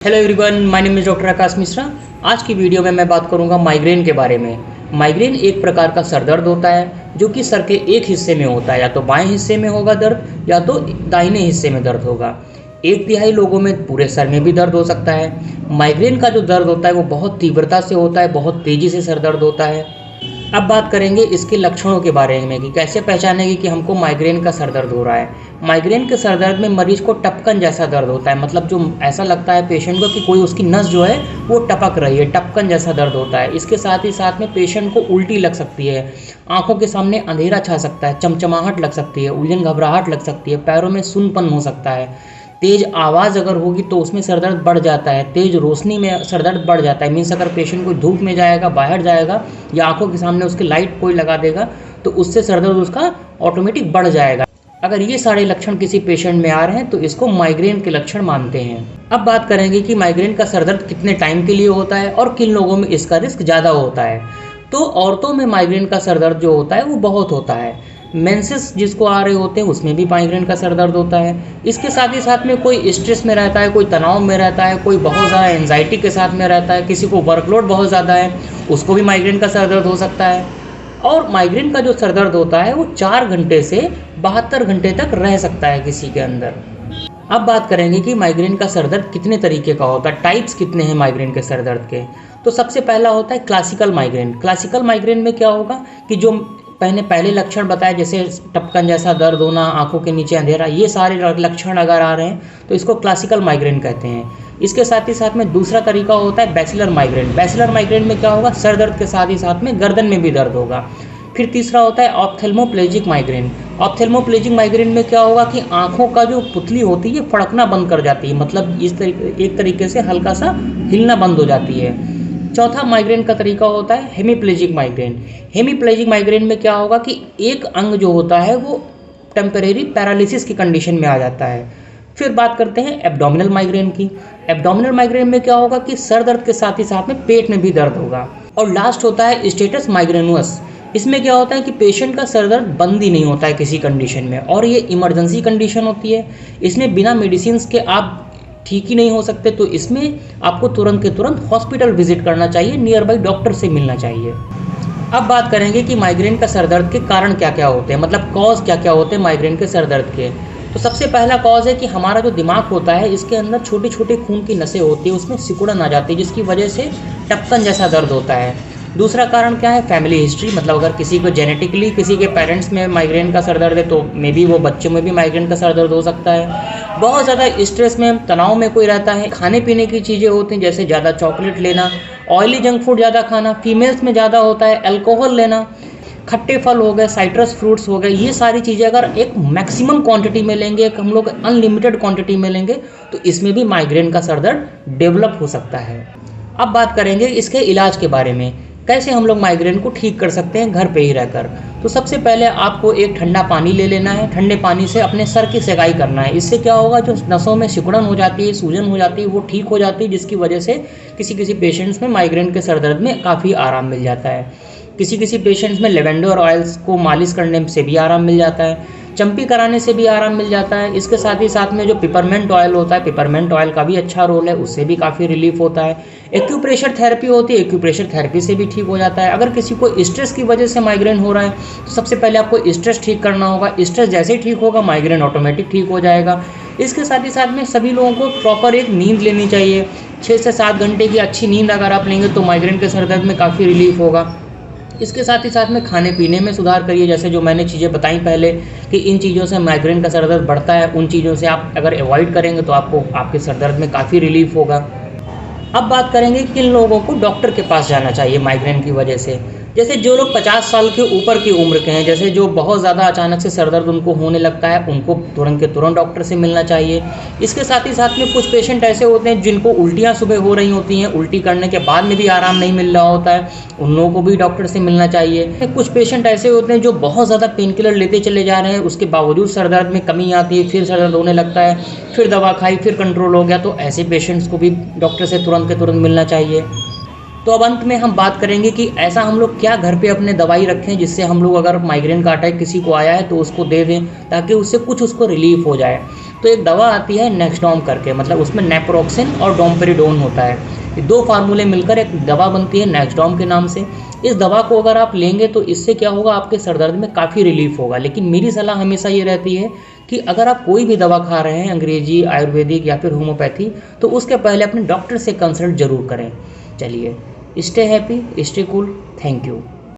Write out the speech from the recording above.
Hello everyone, my name is doctor Akash Mishra. आज की video में मैं बात करूंगा माइग्रेन के बारे में। माइग्रेन एक प्रकार का सर दर्द होता है जो कि सर के एक हिस्से में होता है, या तो बाएं हिस्से में होगा दर्द या तो दाहिने हिस्से में दर्द होगा। एक तिहाई लोगों में पूरे सर में भी दर्द हो सकता है। माइग्रेन का जो दर्द होता है वो बहुत तीव्रता से होता है, बहुत तेज़ी से सर दर्द होता है। अब बात करेंगे इसके लक्षणों के बारे में कि कैसे पहचानेंगे कि हमको माइग्रेन का सर दर्द हो रहा है। माइग्रेन के सर दर्द में मरीज को टपकन जैसा दर्द होता है, मतलब जो ऐसा लगता है पेशेंट को कि कोई उसकी नस जो है वो टपक रही है, टपकन जैसा दर्द होता है। इसके साथ ही साथ में पेशेंट को उल्टी लग सकती है, आंखों के सामने अंधेरा छा सकता है, चमचमाहट लग सकती है, उलझन घबराहट लग सकती है, पैरों में सुन्नपन हो सकता है। तेज़ आवाज़ अगर होगी तो उसमें सर दर्द बढ़ जाता है, तेज़ रोशनी में सर दर्द बढ़ जाता है। मीन्स अगर पेशेंट कोई धूप में जाएगा, बाहर जाएगा या आंखों के सामने उसकी लाइट कोई लगा देगा तो उससे सर दर्द उसका ऑटोमेटिक बढ़ जाएगा। अगर ये सारे लक्षण किसी पेशेंट में आ रहे हैं तो इसको माइग्रेन के लक्षण मानते हैं। अब बात करेंगे कि माइग्रेन का सर दर्द कितने टाइम के लिए होता है और किन लोगों में इसका रिस्क ज़्यादा होता है। तो औरतों में माइग्रेन का सर दर्द जो होता है वो बहुत होता है। मेंसेस जिसको आ रहे होते हैं उसमें भी माइग्रेन का सर दर्द होता है। इसके साथ ही साथ में कोई स्ट्रेस में रहता है, कोई तनाव में रहता है, कोई बहुत ज़्यादा एंजाइटी के साथ में रहता है, किसी को वर्कलोड बहुत ज़्यादा है, उसको भी माइग्रेन का सर दर्द हो सकता है। और माइग्रेन का जो सर दर्द होता है वो 4 घंटे से 72 घंटे तक रह सकता है किसी के अंदर। अब बात करेंगे कि माइग्रेन का सर दर्द कितने तरीके का होता है, टाइप्स कितने हैं माइग्रेन के सर दर्द के। तो सबसे पहला होता है क्लासिकल माइग्रेन। क्लासिकल माइग्रेन में क्या होगा कि जो पहले लक्षण बताए, जैसे टपकन जैसा दर्द होना, आंखों के नीचे अंधेरा, ये सारे लक्षण अगर आ रहे हैं तो इसको क्लासिकल माइग्रेन कहते हैं। इसके साथ ही साथ में दूसरा तरीका होता है बैसिलर माइग्रेन। बैसिलर माइग्रेन में क्या होगा, सर दर्द के साथ ही साथ में गर्दन में भी दर्द होगा। फिर तीसरा होता है ऑप्थेल्मोप्लेजिक माइग्रेन। ऑप्थेल्मोप्लेजिक माइग्रेन में क्या होगा कि आंखों का जो पुतली होती है फड़कना बंद कर जाती है, मतलब एक तरीके से हल्का सा हिलना बंद हो जाती है। चौथा माइग्रेन का तरीका होता है हेमीप्लेजिक माइग्रेन। हेमीप्लेजिक माइग्रेन में क्या होगा कि एक अंग जो होता है वो टेम्परेरी पैरालिसिस की कंडीशन में आ जाता है। फिर बात करते हैं एब्डोमिनल माइग्रेन की। एब्डोमिनल माइग्रेन में क्या होगा कि सर दर्द के साथ ही साथ में पेट में भी दर्द होगा। और लास्ट होता है स्टेटस माइग्रेनुअस। इसमें क्या होता है कि पेशेंट का सर दर्द बंद ही नहीं होता है किसी कंडीशन में, और ये इमरजेंसी कंडीशन होती है। इसमें बिना मेडिसिन के आप ठीक ही नहीं हो सकते, तो इसमें आपको तुरंत के तुरंत हॉस्पिटल विजिट करना चाहिए, नियर बाई डॉक्टर से मिलना चाहिए। अब बात करेंगे कि माइग्रेन का सर दर्द के कारण क्या क्या होते हैं, मतलब कॉज क्या क्या होते हैं माइग्रेन के सर दर्द के। तो सबसे पहला कॉज है कि हमारा जो दिमाग होता है इसके अंदर छोटे छोटे खून की नसें होती है, उसमें सिकुड़न आ जाती है जिसकी वजह से टपकन जैसा दर्द होता है। दूसरा कारण क्या है, फैमिली हिस्ट्री, मतलब अगर किसी को जेनेटिकली किसी के पेरेंट्स में माइग्रेन का सर दर्द है तो मे बी वो बच्चों में भी माइग्रेन का सर दर्द हो सकता है। बहुत ज़्यादा स्ट्रेस में, तनाव में कोई रहता है, खाने पीने की चीज़ें होती हैं जैसे ज़्यादा चॉकलेट लेना, ऑयली जंक फूड ज़्यादा खाना, फीमेल्स में ज़्यादा होता है अल्कोहल लेना, खट्टे फल हो गए, साइट्रस फ्रूट्स हो गए, ये सारी चीज़ें अगर एक मैक्सिमम क्वांटिटी में लेंगे, एक हम लोग अनलिमिटेड क्वांटिटी में लेंगे तो इसमें भी माइग्रेन का सर दर्द डेवलप हो सकता है। अब बात करेंगे इसके इलाज के बारे में, कैसे हम लोग माइग्रेन को ठीक कर सकते हैं घर पे ही रहकर। तो सबसे पहले आपको एक ठंडा पानी ले लेना है, ठंडे पानी से अपने सर की सेकाई करना है। इससे क्या होगा, जो नसों में सिकुड़न हो जाती है, सूजन हो जाती है, वो ठीक हो जाती है, जिसकी वजह से किसी किसी पेशेंट्स में माइग्रेन के सर दर्द में काफ़ी आराम मिल जाता है। किसी किसी पेशेंट्स में लेवेंडर ऑयल्स को मालिश करने से भी आराम मिल जाता है, चंपी कराने से भी आराम मिल जाता है। इसके साथ ही साथ में जो पिपरमेंट ऑयल होता है, पिपरमेंट ऑयल का भी अच्छा रोल है, उससे भी काफ़ी रिलीफ होता है। एक्यूप्रेशर थेरेपी होती है, एक्यूप्रेशर थेरेपी से भी ठीक हो जाता है। अगर किसी को स्ट्रेस की वजह से माइग्रेन हो रहा है तो सबसे पहले आपको स्ट्रेस ठीक करना होगा। स्ट्रेस जैसे ही ठीक होगा माइग्रेन ऑटोमेटिक ठीक हो जाएगा। इसके साथ ही साथ में सभी लोगों को प्रॉपर एक नींद लेनी चाहिए। 6 से 7 घंटे की अच्छी नींद अगर आप लेंगे तो माइग्रेन के सर दर्द में काफ़ी रिलीफ होगा। इसके साथ ही साथ में खाने पीने में सुधार करिए, जैसे जो मैंने चीज़ें बताई पहले कि इन चीज़ों से माइग्रेन का सर दर्द बढ़ता है, उन चीज़ों से आप अगर अवॉइड करेंगे तो आपको आपके सर दर्द में काफ़ी रिलीफ होगा। अब बात करेंगे कि किन लोगों को डॉक्टर के पास जाना चाहिए माइग्रेन की वजह से। जैसे जो लोग 50 साल के ऊपर की उम्र के हैं, जैसे जो बहुत ज़्यादा अचानक से सर दर्द उनको होने लगता है, उनको तुरंत के तुरंत डॉक्टर से मिलना चाहिए। इसके साथ ही साथ में कुछ पेशेंट ऐसे होते हैं जिनको उल्टियाँ सुबह हो रही होती हैं, उल्टी करने के बाद में भी आराम नहीं मिल रहा होता है, उन लोगों को भी डॉक्टर से मिलना चाहिए। कुछ पेशेंट ऐसे होते हैं जो बहुत ज़्यादा पेन किलर लेते चले जा रहे हैं, उसके बावजूद सर दर्द में कमी आती है, फिर सर दर्द होने लगता है, फिर दवा खाई, फिर कंट्रोल हो गया, तो ऐसे पेशेंट्स को भी डॉक्टर से तुरंत के तुरंत मिलना चाहिए। तो अब अंत में हम बात करेंगे कि ऐसा हम लोग क्या घर पे अपने दवाई रखें जिससे हम लोग अगर माइग्रेन का अटैक किसी को आया है तो उसको दे दें ताकि उससे कुछ उसको रिलीफ हो जाए। तो एक दवा आती है नेक्सडॉम करके, मतलब उसमें नेप्रोक्सिन और डोम्पेरिडोन होता है, ये दो फार्मूले मिलकर एक दवा बनती है नेक्सडॉम के नाम से। इस दवा को अगर आप लेंगे तो इससे क्या होगा, आपके सर दर्द में काफ़ी रिलीफ होगा। लेकिन मेरी सलाह हमेशा ये रहती है कि अगर आप कोई भी दवा खा रहे हैं, अंग्रेजी, आयुर्वेदिक या फिर होम्योपैथी, तो उसके पहले अपने डॉक्टर से कंसल्ट जरूर करें। चलिए, stay happy, stay cool, thank you.